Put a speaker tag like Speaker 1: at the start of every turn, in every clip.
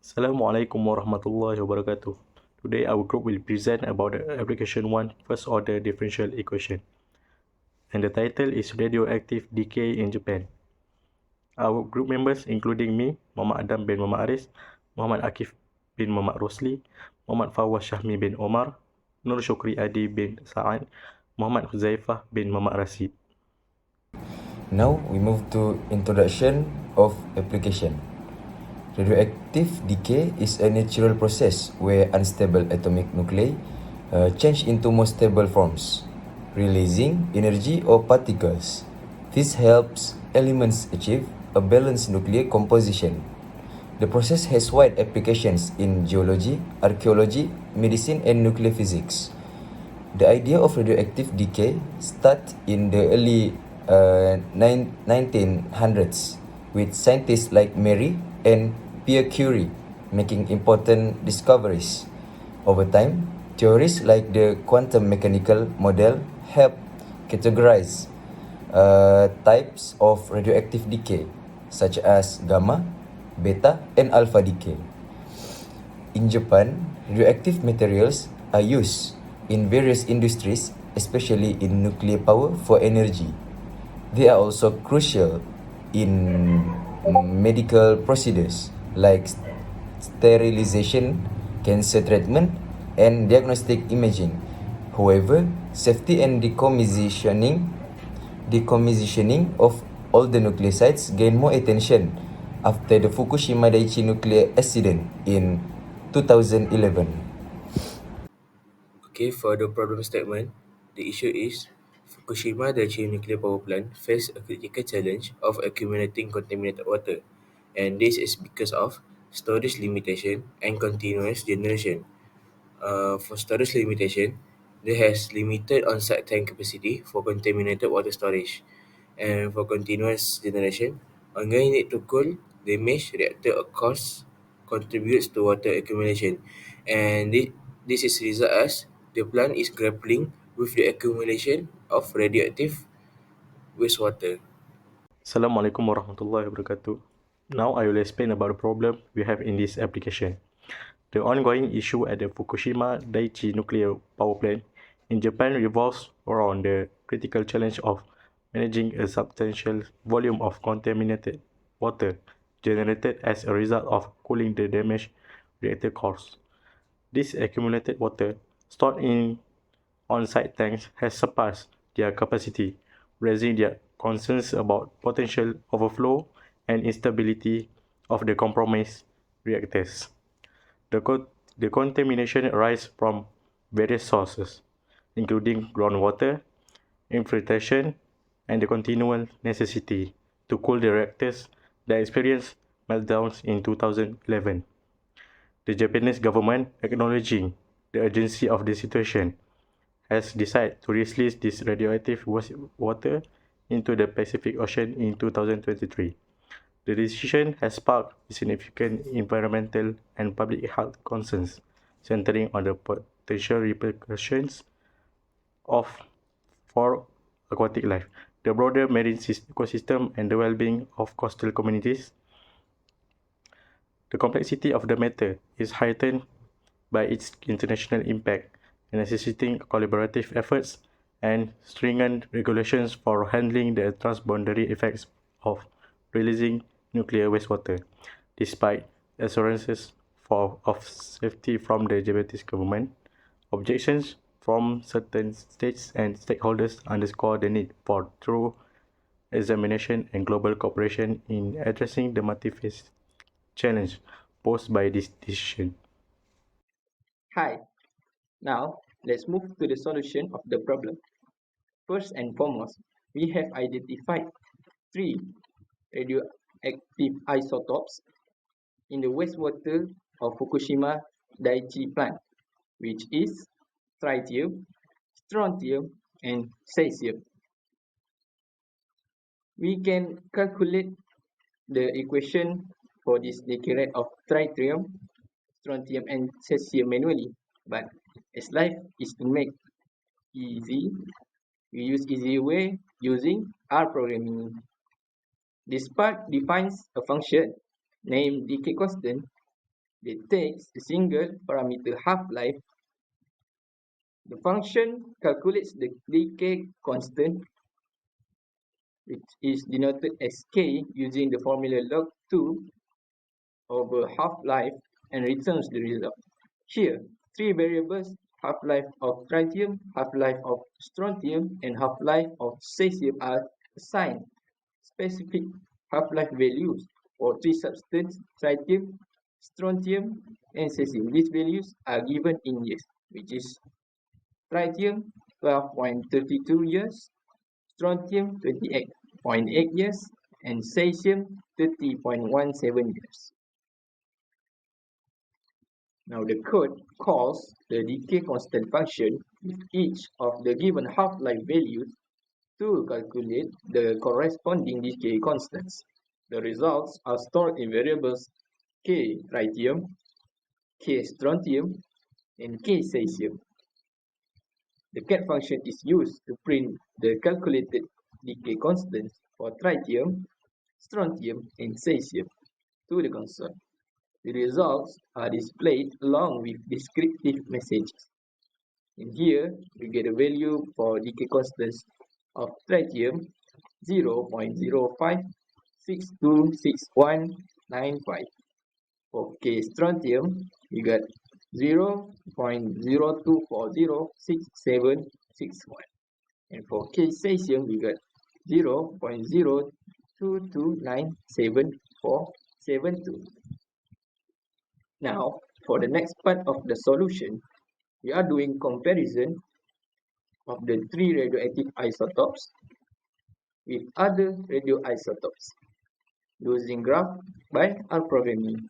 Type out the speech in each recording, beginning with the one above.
Speaker 1: Assalamualaikum warahmatullahi wabarakatuh. Today our group will present about the application 1 first order differential equation. And the title is radioactive decay in Japan. Our group members including me, Muhammad Adam bin Muhammad Aris, Muhammad AKIF bin Muhammad ROSLI, Muhammad FAWWAZ SYAHMI bin OMAR, Nur Syukri Adi bin SAAT, Muhammad HUZAIFAH bin Muhammad RASID.
Speaker 2: Now we move to introduction of application. Radioactive decay is a natural process where unstable atomic nuclei change into more stable forms, releasing energy or particles. This helps elements achieve a balanced nuclear composition. The process has wide applications in geology, archaeology, medicine, and nuclear physics. The idea of radioactive decay started in the early 1900s with scientists like Marie and Pierre Curie making important discoveries. Over time, theories like the quantum mechanical model help categorize types of radioactive decay, such as gamma, beta, and alpha decay. In Japan, radioactive materials are used in various industries, especially in nuclear power for energy. They are also crucial in medical procedures like sterilization, cancer treatment, and diagnostic imaging. However, safety and decommissioning of all the nuclear sites gain more attention after the Fukushima Daiichi nuclear accident in 2011.
Speaker 3: Okay, for the problem statement, the issue is Fukushima Daiichi nuclear power plant faced a critical challenge of accumulating contaminated water, and this is because of storage limitation and continuous generation. For storage limitation, there has limited on-site tank capacity for contaminated water storage, and for continuous generation, ongoing need to cool damaged reactor of course contributes to water accumulation, and this is result as the plant is grappling with the accumulation of radioactive wastewater.
Speaker 1: Assalamualaikum warahmatullahi wabarakatuh. Now I will explain about the problem we have in this application. The ongoing issue at the Fukushima Daiichi nuclear power plant in Japan revolves around the critical challenge of managing a substantial volume of contaminated water generated as a result of cooling the damaged reactor cores. This accumulated water stored in on-site tanks has surpassed their capacity, raising their concerns about potential overflow and instability of the compromised reactors. The contamination arises from various sources, including groundwater, infiltration, and the continual necessity to cool the reactors that experienced meltdowns in 2011. The Japanese government, acknowledging the urgency of the situation, has decided to release this radioactive water into the Pacific Ocean in 2023. The decision has sparked significant environmental and public health concerns, centering on the potential repercussions for aquatic life, the broader marine ecosystem, and the well-being of coastal communities. The complexity of the matter is heightened by its international impact, necessitating collaborative efforts and stringent regulations for handling the transboundary effects of releasing nuclear wastewater. Despite assurances of safety from the Japanese government, objections from certain states and stakeholders underscore the need for thorough examination and global cooperation in addressing the multi-phase challenge posed by this decision.
Speaker 4: Hi, now let's move to the solution of the problem. First and foremost, we have identified three radioactive isotopes in the wastewater of Fukushima Daiichi plant, which is tritium, strontium, and cesium. We can calculate the equation for this decay rate of tritium, strontium, and cesium manually, but as life is to make easy, we use easy way using R programming. This part defines a function named decay constant They take a single parameter half-life. The function calculates the decay constant, which is denoted as K using the formula log 2 over half-life, and returns the result. Here, three variables: half-life of tritium, half-life of strontium, and half-life of cesium are assigned specific half-life values for three substances: tritium, strontium, and cesium. These values are given in years, which is tritium 12.32 years, strontium 28.8 years, and cesium 30.17 years. Now the code calls the decay constant function with each of the given half-life values to calculate the corresponding decay constants. The results are stored in variables K tritium, K strontium, and K cesium. The cat function is used to print the calculated decay constants for tritium, strontium, and cesium to the console. The results are displayed along with descriptive messages. In here, we get a value for decay constants of tritium 0.05626195. For K strontium, we got 0.02406761. And for K cesium, we got 0.02297472. Now, for the next part of the solution, we are doing comparison of the three radioactive isotopes with other radioisotopes using graph by alprogramming.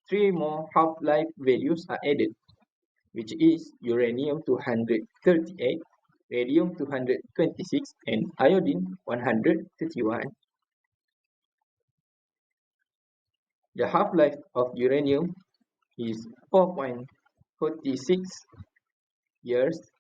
Speaker 4: Three more half-life values are added, which is uranium-238, radium-226, and iodine-131. The half-life of uranium is 4.46 years,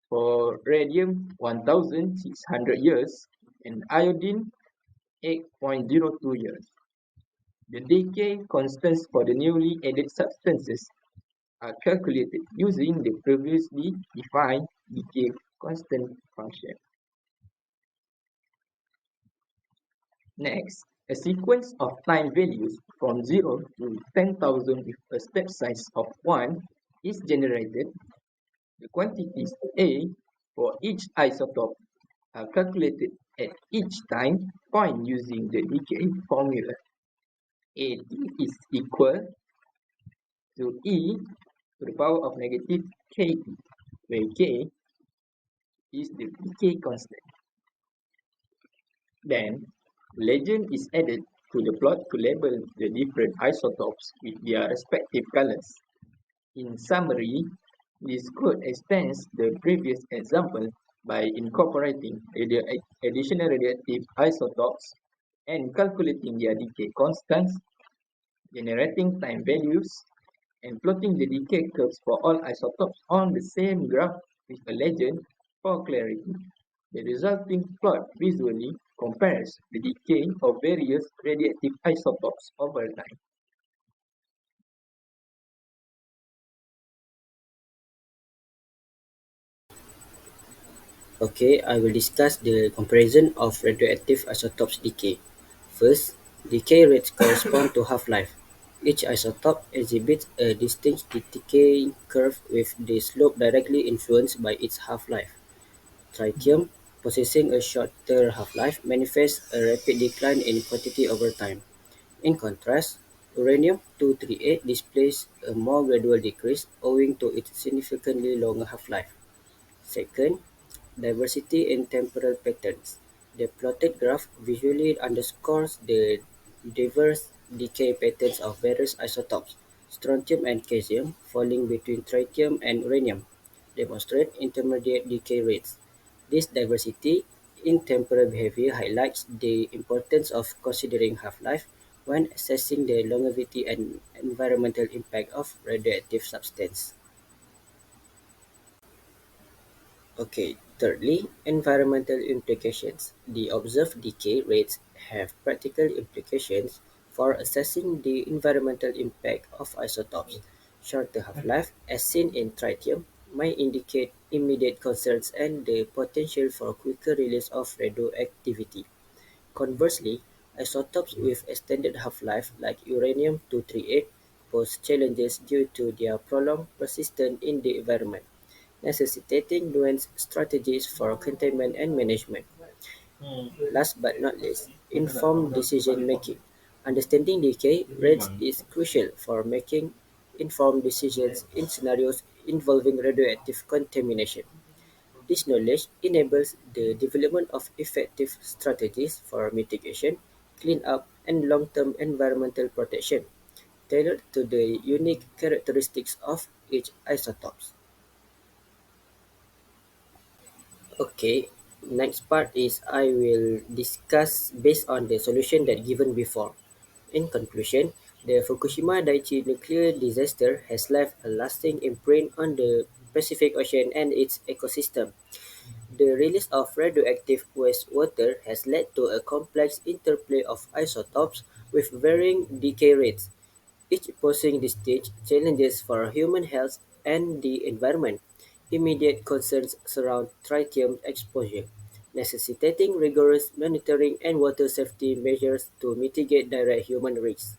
Speaker 4: for radium 1,600 years, and iodine 8.02 years. The decay constants for the newly added substances are calculated using the previously defined decay constant function. Next, a sequence of time values from 0 to 10,000 with a step size of 1 is generated. The quantities A for each isotope are calculated at each time point using the decay formula. AT is equal to E to the power of negative KT, where K is the decay constant. Then, legend is added to the plot to label the different isotopes with their respective colors. In summary, this code extends the previous example by incorporating additional radioactive isotopes and calculating their decay constants, generating time values, and plotting the decay curves for all isotopes on the same graph with a legend for clarity. The resulting plot visually compares the decay of various radioactive isotopes over time.
Speaker 5: Okay, I will discuss the comparison of radioactive isotopes decay. First, decay rates correspond to half-life. Each isotope exhibits a distinct decay curve with the slope directly influenced by its half-life. Tritium, possessing a shorter half-life, manifests a rapid decline in quantity over time. In contrast, uranium-238 displays a more gradual decrease owing to its significantly longer half-life. Second, diversity in temporal patterns. The plotted graph visually underscores the diverse decay patterns of various isotopes. Strontium and caesium, falling between tritium and uranium, demonstrate intermediate decay rates. This diversity in temporal behavior highlights the importance of considering half-life when assessing the longevity and environmental impact of radioactive substance. Okay, thirdly, environmental implications. The observed decay rates have practical implications For assessing the environmental impact of isotopes, shorter half-life, as seen in tritium, might indicate immediate concerns and the potential for quicker release of radioactivity. Conversely, isotopes with extended half-life like uranium-238 pose challenges due to their prolonged persistence in the environment, necessitating nuanced strategies for containment and management. Last but not least, informed decision-making. Understanding decay rates is crucial for making informed decisions in scenarios involving radioactive contamination. This knowledge enables the development of effective strategies for mitigation, cleanup, and long-term environmental protection, tailored to the unique characteristics of each isotopes. Okay, next part is I will discuss based on the solution that given before. In conclusion, the Fukushima Daiichi nuclear disaster has left a lasting imprint on the Pacific Ocean and its ecosystem. The release of radioactive wastewater has led to a complex interplay of isotopes with varying decay rates, each posing distinct challenges for human health and the environment. Immediate concerns surround tritium exposure, necessitating rigorous monitoring and water safety measures to mitigate direct human risks.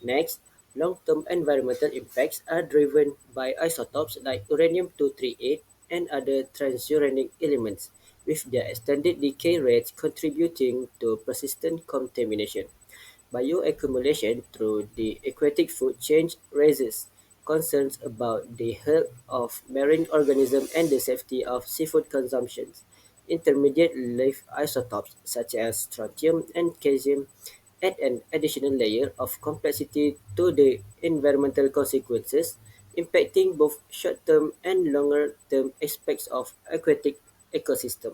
Speaker 5: Next, long-term environmental impacts are driven by isotopes like uranium-238 and other transuranic elements, with their extended decay rates contributing to persistent contamination. Bioaccumulation through the aquatic food chain raises concerns about the health of marine organisms and the safety of seafood consumption. Intermediate-life isotopes such as strontium and caesium add an additional layer of complexity to the environmental consequences, impacting both short-term and longer-term aspects of aquatic ecosystem.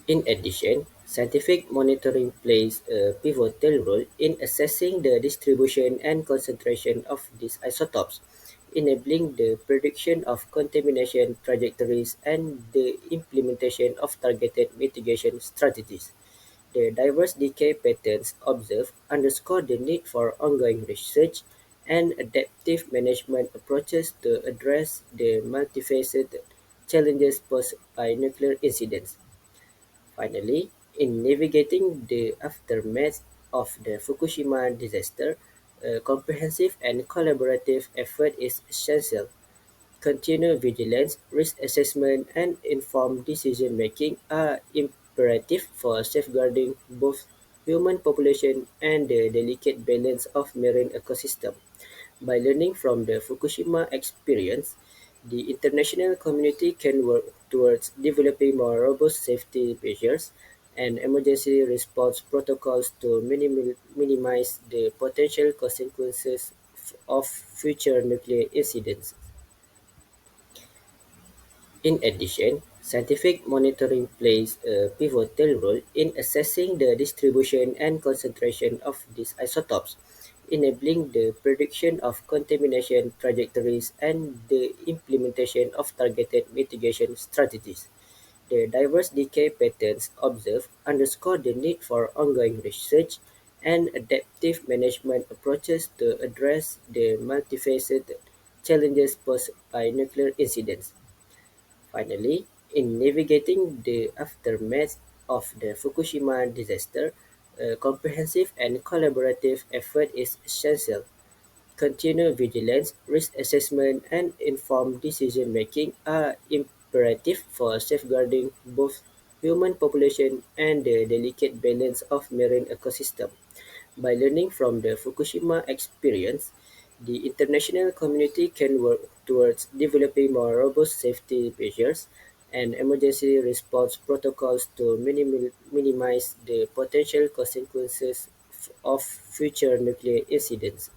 Speaker 5: In addition, scientific monitoring plays a pivotal role in assessing the distribution and concentration of these isotopes, enabling the prediction of contamination trajectories and the implementation of targeted mitigation strategies. The diverse decay patterns observed underscore the need for ongoing research and adaptive management approaches to address the multifaceted challenges posed by nuclear incidents. Finally, in navigating the aftermath of the Fukushima disaster, a comprehensive and collaborative effort is essential. Continued vigilance, risk assessment, and informed decision-making are imperative for safeguarding both human population and the delicate balance of marine ecosystem. By learning from the Fukushima experience, the international community can work towards developing more robust safety measures and emergency response protocols to minimize the potential consequences of future nuclear incidents. In addition, scientific monitoring plays a pivotal role in assessing the distribution and concentration of these isotopes, enabling the prediction of contamination trajectories and the implementation of targeted mitigation strategies. The diverse decay patterns observed underscore the need for ongoing research and adaptive management approaches to address the multifaceted challenges posed by nuclear incidents. Finally, in navigating the aftermath of the Fukushima disaster, a comprehensive and collaborative effort is essential. Continued vigilance, risk assessment, and informed decision-making are imperative for safeguarding both human population and the delicate balance of marine ecosystem. By learning from the Fukushima experience, the international community can work towards developing more robust safety measures and emergency response protocols to minimize the potential consequences of future nuclear incidents.